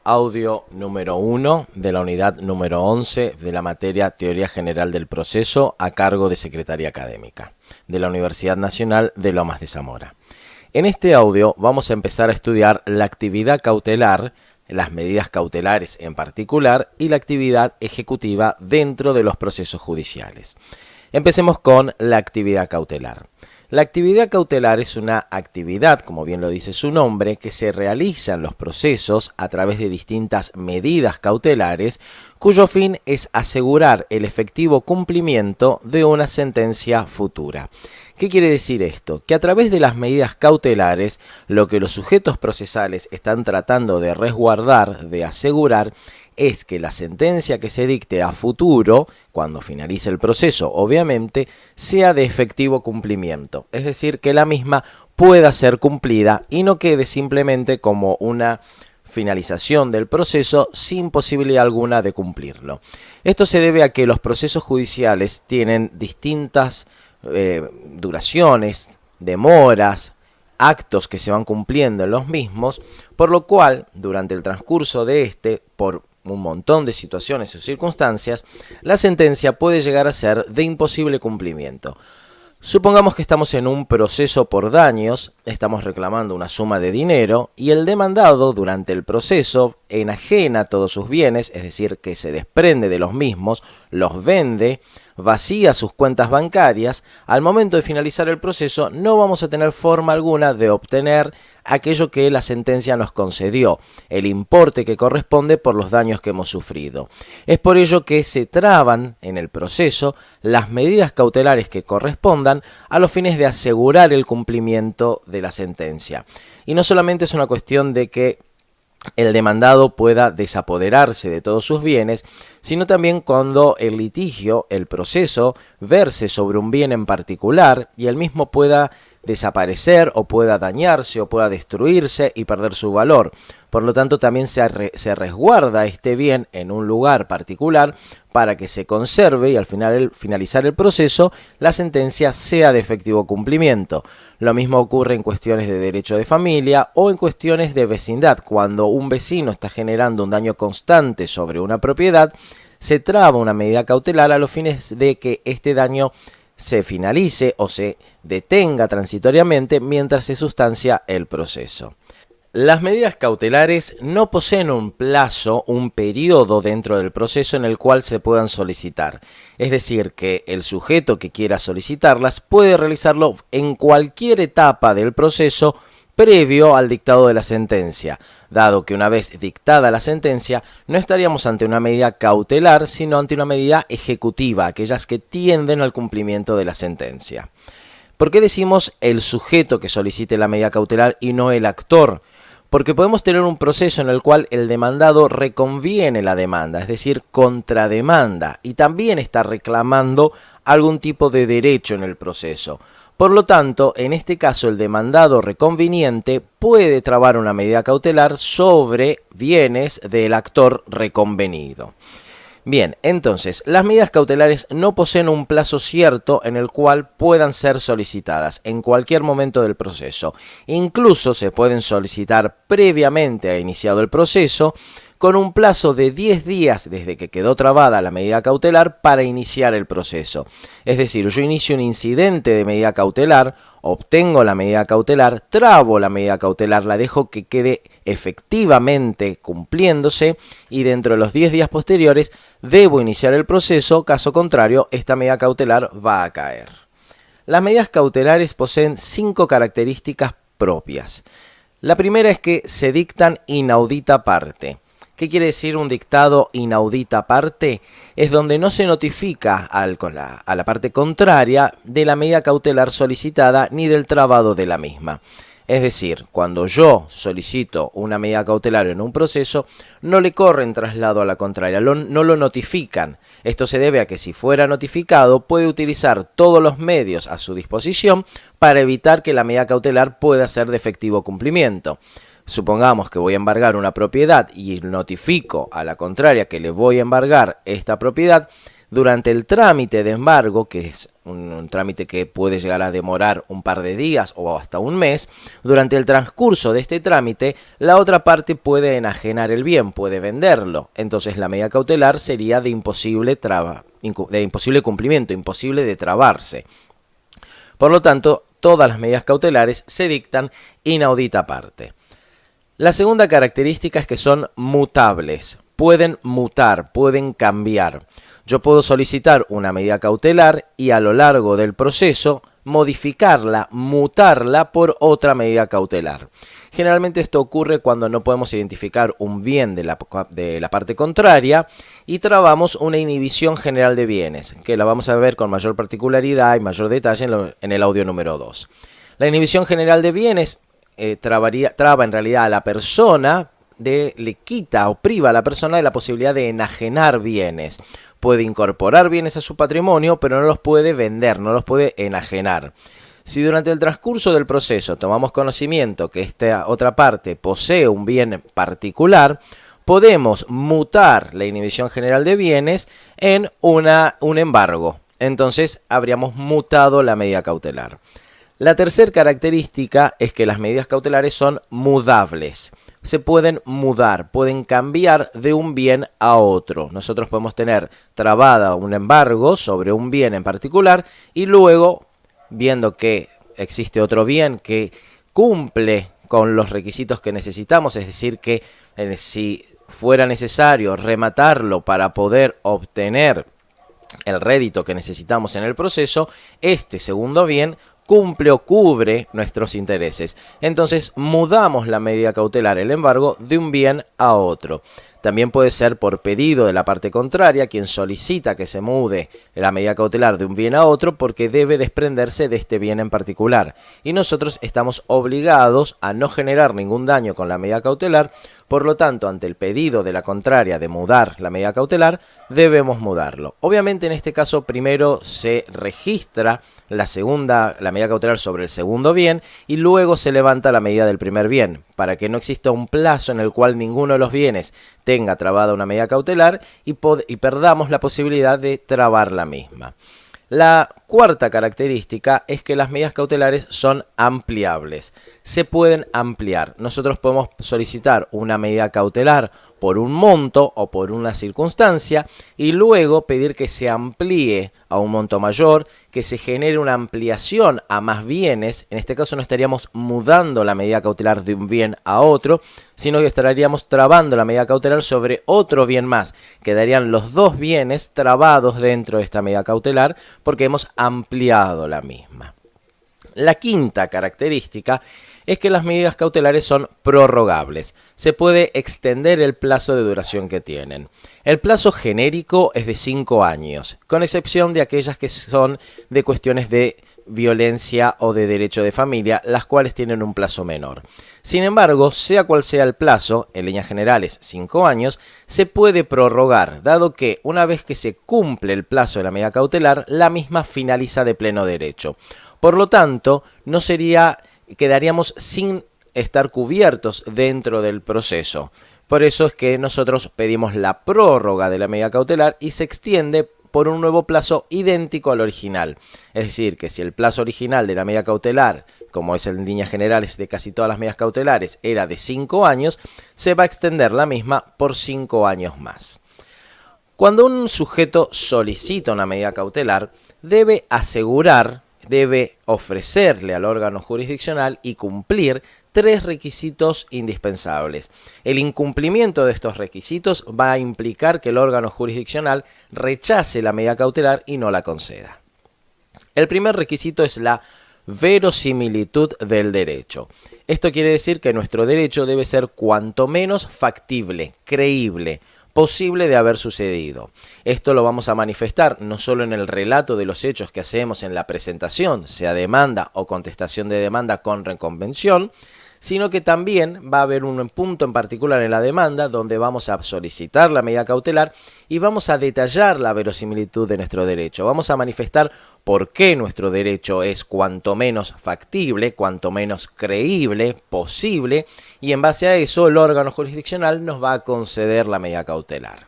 audio número 1 de la unidad número 11 de la materia Teoría General del Proceso a cargo de Secretaría Académica de la Universidad Nacional de Lomas de Zamora. En este audio vamos a empezar a estudiar la actividad cautelar, las medidas cautelares en particular y la actividad ejecutiva dentro de los procesos judiciales. Empecemos con la actividad cautelar. La actividad cautelar es una actividad, como bien lo dice su nombre, que se realiza en los procesos a través de distintas medidas cautelares, cuyo fin es asegurar el efectivo cumplimiento de una sentencia futura. ¿Qué quiere decir esto? Que a través de las medidas cautelares, lo que los sujetos procesales están tratando de resguardar, de asegurar, es que la sentencia que se dicte a futuro, cuando finalice el proceso, obviamente, sea de efectivo cumplimiento. Es decir, que la misma pueda ser cumplida y no quede simplemente como una finalización del proceso sin posibilidad alguna de cumplirlo. Esto se debe a que los procesos judiciales tienen distintas duraciones, demoras, actos que se van cumpliendo en los mismos, por lo cual, durante el transcurso de por un montón de situaciones o circunstancias, la sentencia puede llegar a ser de imposible cumplimiento. Supongamos que estamos en un proceso por daños, estamos reclamando una suma de dinero y el demandado durante el proceso enajena todos sus bienes, es decir, que se desprende de los mismos, los vende, vacía sus cuentas bancarias. Al momento de finalizar el proceso no vamos a tener forma alguna de obtener aquello que la sentencia nos concedió, el importe que corresponde por los daños que hemos sufrido. Es por ello que se traban en el proceso las medidas cautelares que correspondan a los fines de asegurar el cumplimiento de la sentencia. Y no solamente es una cuestión de que el demandado pueda desapoderarse de todos sus bienes, sino también cuando el litigio, el proceso, verse sobre un bien en particular y el mismo pueda desaparecer o pueda dañarse o pueda destruirse y perder su valor. Por lo tanto, también se resguarda este bien en un lugar particular para que se conserve y al finalizar el proceso la sentencia sea de efectivo cumplimiento. Lo mismo ocurre en cuestiones de derecho de familia o en cuestiones de vecindad. Cuando un vecino está generando un daño constante sobre una propiedad, se traba una medida cautelar a los fines de que este daño se finalice o se detenga transitoriamente mientras se sustancia el proceso. Las medidas cautelares no poseen un plazo, un periodo dentro del proceso en el cual se puedan solicitar. Es decir, que el sujeto que quiera solicitarlas puede realizarlo en cualquier etapa del proceso previo al dictado de la sentencia, dado que una vez dictada la sentencia no estaríamos ante una medida cautelar, sino ante una medida ejecutiva, aquellas que tienden al cumplimiento de la sentencia. ¿Por qué decimos el sujeto que solicite la medida cautelar y no el actor? Porque podemos tener un proceso en el cual el demandado reconviene la demanda, es decir, contrademanda, y también está reclamando algún tipo de derecho en el proceso. Por lo tanto, en este caso el demandado reconveniente puede trabar una medida cautelar sobre bienes del actor reconvenido. Bien, entonces, las medidas cautelares no poseen un plazo cierto en el cual puedan ser solicitadas en cualquier momento del proceso. Incluso se pueden solicitar previamente a iniciado el proceso, con un plazo de 10 días desde que quedó trabada la medida cautelar para iniciar el proceso. Es decir, yo inicio un incidente de medida cautelar, obtengo la medida cautelar, trabo la medida cautelar, la dejo que quede efectivamente cumpliéndose y dentro de los 10 días posteriores debo iniciar el proceso, caso contrario, esta medida cautelar va a caer. Las medidas cautelares poseen 5 características propias. La primera es que se dictan inaudita parte. ¿Qué quiere decir un dictado inaudita parte? Es donde no se notifica a la parte contraria de la medida cautelar solicitada ni del trabado de la misma. Es decir, cuando yo solicito una medida cautelar en un proceso, no le corren traslado a la contraria, no lo notifican. Esto se debe a que si fuera notificado puede utilizar todos los medios a su disposición para evitar que la medida cautelar pueda ser de efectivo cumplimiento. Supongamos que voy a embargar una propiedad y notifico a la contraria que le voy a embargar esta propiedad, Durante el trámite de embargo, que es un trámite que puede llegar a demorar un par de días o hasta un mes, durante el transcurso de este trámite, la otra parte puede enajenar el bien, puede venderlo. Entonces la medida cautelar sería de imposible cumplimiento, imposible de trabarse. Por lo tanto, todas las medidas cautelares se dictan inaudita parte. La segunda característica es que son mutables, pueden mutar, pueden cambiar. Yo puedo solicitar una medida cautelar y a lo largo del proceso modificarla, mutarla por otra medida cautelar. Generalmente esto ocurre cuando no podemos identificar un bien de la parte contraria y trabamos una inhibición general de bienes, que la vamos a ver con mayor particularidad y mayor detalle en el audio número 2. La inhibición general de bienes traba en realidad a la persona, le quita o priva a la persona de la posibilidad de enajenar bienes. Puede incorporar bienes a su patrimonio, pero no los puede vender, no los puede enajenar. Si durante el transcurso del proceso tomamos conocimiento que esta otra parte posee un bien particular, podemos mutar la inhibición general de bienes en un embargo. Entonces habríamos mutado la medida cautelar. La tercera característica es que las medidas cautelares son mudables. Se pueden mudar, pueden cambiar de un bien a otro. Nosotros podemos tener trabada un embargo sobre un bien en particular y luego, viendo que existe otro bien que cumple con los requisitos que necesitamos, es decir, que si fuera necesario rematarlo para poder obtener el rédito que necesitamos en el proceso, este segundo bien cumple o cubre nuestros intereses. Entonces mudamos la medida cautelar, el embargo, de un bien a otro. También puede ser por pedido de la parte contraria, quien solicita que se mude la medida cautelar de un bien a otro porque debe desprenderse de este bien en particular. Y nosotros estamos obligados a no generar ningún daño con la medida cautelar, por lo tanto, ante el pedido de la contraria de mudar la medida cautelar, debemos mudarlo. Obviamente en este caso primero se registra la medida cautelar sobre el segundo bien y luego se levanta la medida del primer bien, para que no exista un plazo en el cual ninguno de los bienes tenga trabada una medida cautelar y perdamos la posibilidad de trabar la misma. La cuarta característica es que las medidas cautelares son ampliables. Se pueden ampliar. Nosotros podemos solicitar una medida cautelar por un monto o por una circunstancia y luego pedir que se amplíe a un monto mayor, que se genere una ampliación a más bienes. En este caso no estaríamos mudando la medida cautelar de un bien a otro, sino que estaríamos trabando la medida cautelar sobre otro bien más. Quedarían los dos bienes trabados dentro de esta medida cautelar porque hemos ampliado la misma. La quinta característica es que las medidas cautelares son prorrogables. Se puede extender el plazo de duración que tienen. El plazo genérico es de 5 años, con excepción de aquellas que son de cuestiones de violencia o de derecho de familia, las cuales tienen un plazo menor. Sin embargo, sea cual sea el plazo, en líneas generales 5 años, se puede prorrogar, dado que una vez que se cumple el plazo de la medida cautelar, la misma finaliza de pleno derecho. Por lo tanto, quedaríamos sin estar cubiertos dentro del proceso. Por eso es que nosotros pedimos la prórroga de la medida cautelar y se extiende por un nuevo plazo idéntico al original. Es decir, que si el plazo original de la medida cautelar, como es en líneas generales de casi todas las medidas cautelares, era de 5 años, se va a extender la misma por 5 años más. Cuando un sujeto solicita una medida cautelar, debe ofrecerle al órgano jurisdiccional y cumplir 3 requisitos indispensables. El incumplimiento de estos requisitos va a implicar que el órgano jurisdiccional rechace la medida cautelar y no la conceda. El primer requisito es la verosimilitud del derecho. Esto quiere decir que nuestro derecho debe ser cuanto menos factible, creíble, posible de haber sucedido. Esto lo vamos a manifestar no solo en el relato de los hechos que hacemos en la presentación, sea demanda o contestación de demanda con reconvención, sino que también va a haber un punto en particular en la demanda donde vamos a solicitar la medida cautelar y vamos a detallar la verosimilitud de nuestro derecho. Vamos a manifestar por qué nuestro derecho es cuanto menos factible, cuanto menos creíble, posible, y en base a eso el órgano jurisdiccional nos va a conceder la medida cautelar.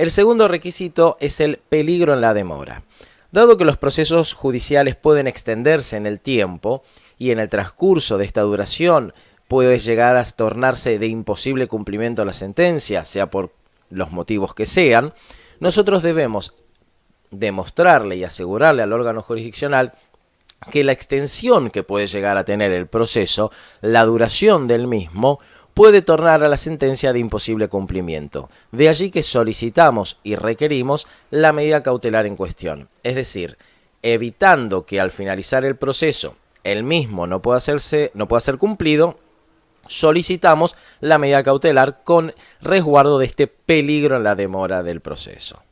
El segundo requisito es el peligro en la demora. Dado que los procesos judiciales pueden extenderse en el tiempo y en el transcurso de esta duración puede llegar a tornarse de imposible cumplimiento la sentencia, sea por los motivos que sean, nosotros debemos demostrarle y asegurarle al órgano jurisdiccional que la extensión que puede llegar a tener el proceso, la duración del mismo, puede tornar a la sentencia de imposible cumplimiento. De allí que solicitamos y requerimos la medida cautelar en cuestión. Es decir, evitando que al finalizar el proceso el mismo no pueda ser cumplido, solicitamos la medida cautelar con resguardo de este peligro en la demora del proceso.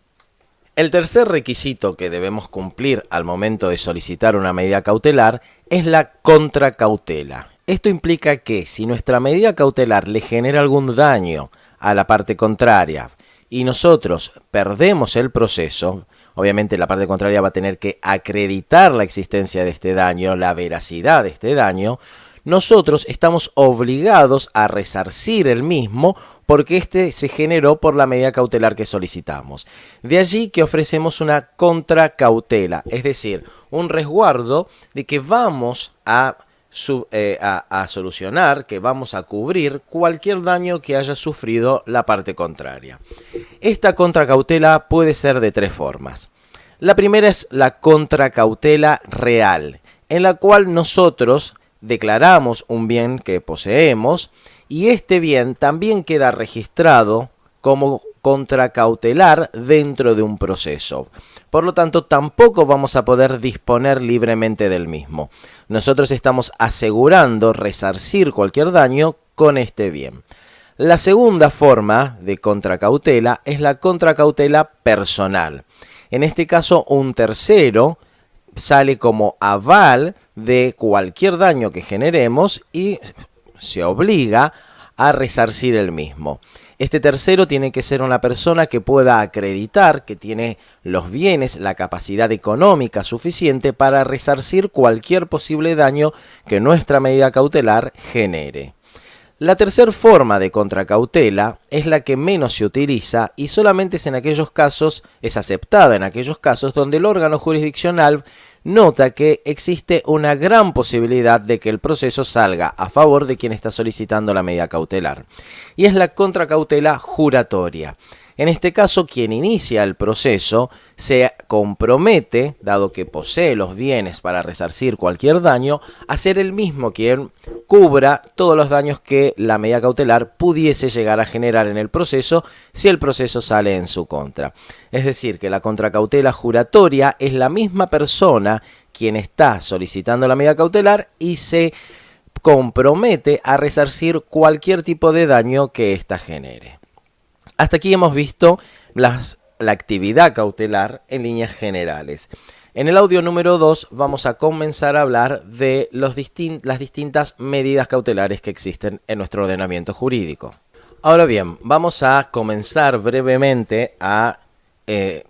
El tercer requisito que debemos cumplir al momento de solicitar una medida cautelar es la contracautela. Esto implica que si nuestra medida cautelar le genera algún daño a la parte contraria y nosotros perdemos el proceso, obviamente la parte contraria va a tener que acreditar la existencia de este daño, la veracidad de este daño, nosotros estamos obligados a resarcir el mismo porque este se generó por la medida cautelar que solicitamos. De allí que ofrecemos una contracautela, es decir, un resguardo de que vamos a solucionar, que vamos a cubrir cualquier daño que haya sufrido la parte contraria. Esta contracautela puede ser de tres formas. La primera es la contracautela real, en la cual nosotros declaramos un bien que poseemos y este bien también queda registrado como contracautelar dentro de un proceso. Por lo tanto, tampoco vamos a poder disponer libremente del mismo. Nosotros estamos asegurando resarcir cualquier daño con este bien. La segunda forma de contracautela es la contracautela personal. En este caso, un tercero sale como aval de cualquier daño que generemos y se obliga a resarcir el mismo. Este tercero tiene que ser una persona que pueda acreditar que tiene los bienes, la capacidad económica suficiente para resarcir cualquier posible daño que nuestra medida cautelar genere. La tercera forma de contracautela es la que menos se utiliza y solamente es aceptada en aquellos casos donde el órgano jurisdiccional nota que existe una gran posibilidad de que el proceso salga a favor de quien está solicitando la medida cautelar. Y es la contracautela juratoria. En este caso, quien inicia el proceso se compromete, dado que posee los bienes para resarcir cualquier daño, a ser el mismo quien cubra todos los daños que la medida cautelar pudiese llegar a generar en el proceso si el proceso sale en su contra. Es decir, que la contracautela juratoria es la misma persona quien está solicitando la medida cautelar y se compromete a resarcir cualquier tipo de daño que ésta genere. Hasta aquí hemos visto la actividad cautelar en líneas generales. En el audio número 2 vamos a comenzar a hablar de las distintas medidas cautelares que existen en nuestro ordenamiento jurídico. Ahora bien, vamos a comenzar brevemente a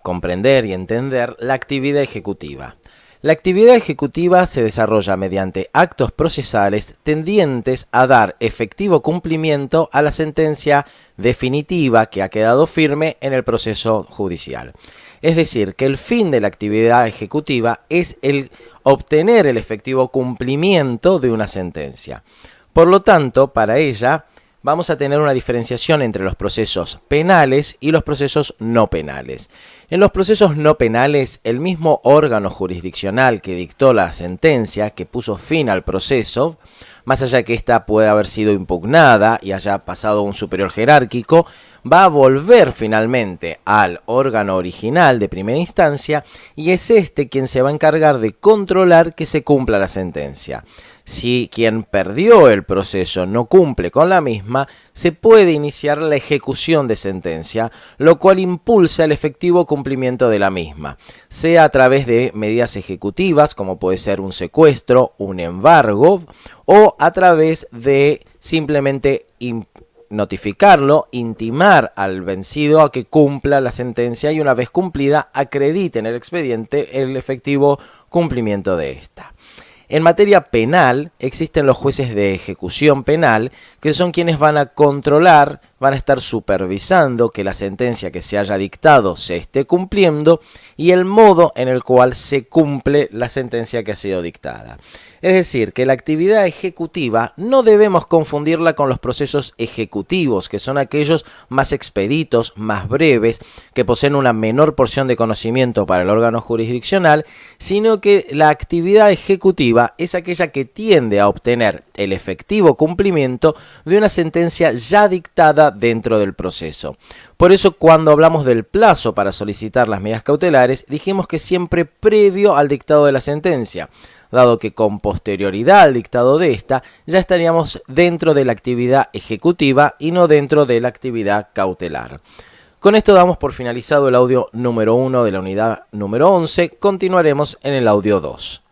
comprender y entender la actividad ejecutiva. La actividad ejecutiva se desarrolla mediante actos procesales tendientes a dar efectivo cumplimiento a la sentencia definitiva que ha quedado firme en el proceso judicial. Es decir, que el fin de la actividad ejecutiva es el obtener el efectivo cumplimiento de una sentencia. Por lo tanto, para ella vamos a tener una diferenciación entre los procesos penales y los procesos no penales. En los procesos no penales, el mismo órgano jurisdiccional que dictó la sentencia, que puso fin al proceso, más allá que ésta pueda haber sido impugnada y haya pasado a un superior jerárquico, va a volver finalmente al órgano original de primera instancia y es este quien se va a encargar de controlar que se cumpla la sentencia. Si quien perdió el proceso no cumple con la misma, se puede iniciar la ejecución de sentencia, lo cual impulsa el efectivo cumplimiento de la misma, sea a través de medidas ejecutivas, como puede ser un secuestro, un embargo, o a través de simplemente notificarlo, intimar al vencido a que cumpla la sentencia y una vez cumplida acredite en el expediente el efectivo cumplimiento de esta. En materia penal existen los jueces de ejecución penal que son quienes van a controlar van a estar supervisando que la sentencia que se haya dictado se esté cumpliendo y el modo en el cual se cumple la sentencia que ha sido dictada. Es decir, que la actividad ejecutiva no debemos confundirla con los procesos ejecutivos, que son aquellos más expeditos, más breves, que poseen una menor porción de conocimiento para el órgano jurisdiccional, sino que la actividad ejecutiva es aquella que tiende a obtener el efectivo cumplimiento de una sentencia ya dictada dentro del proceso. Por eso, cuando hablamos del plazo para solicitar las medidas cautelares, dijimos que siempre previo al dictado de la sentencia, dado que con posterioridad al dictado de esta, ya estaríamos dentro de la actividad ejecutiva y no dentro de la actividad cautelar. Con esto damos por finalizado el audio número 1 de la unidad número 11, continuaremos en el audio 2.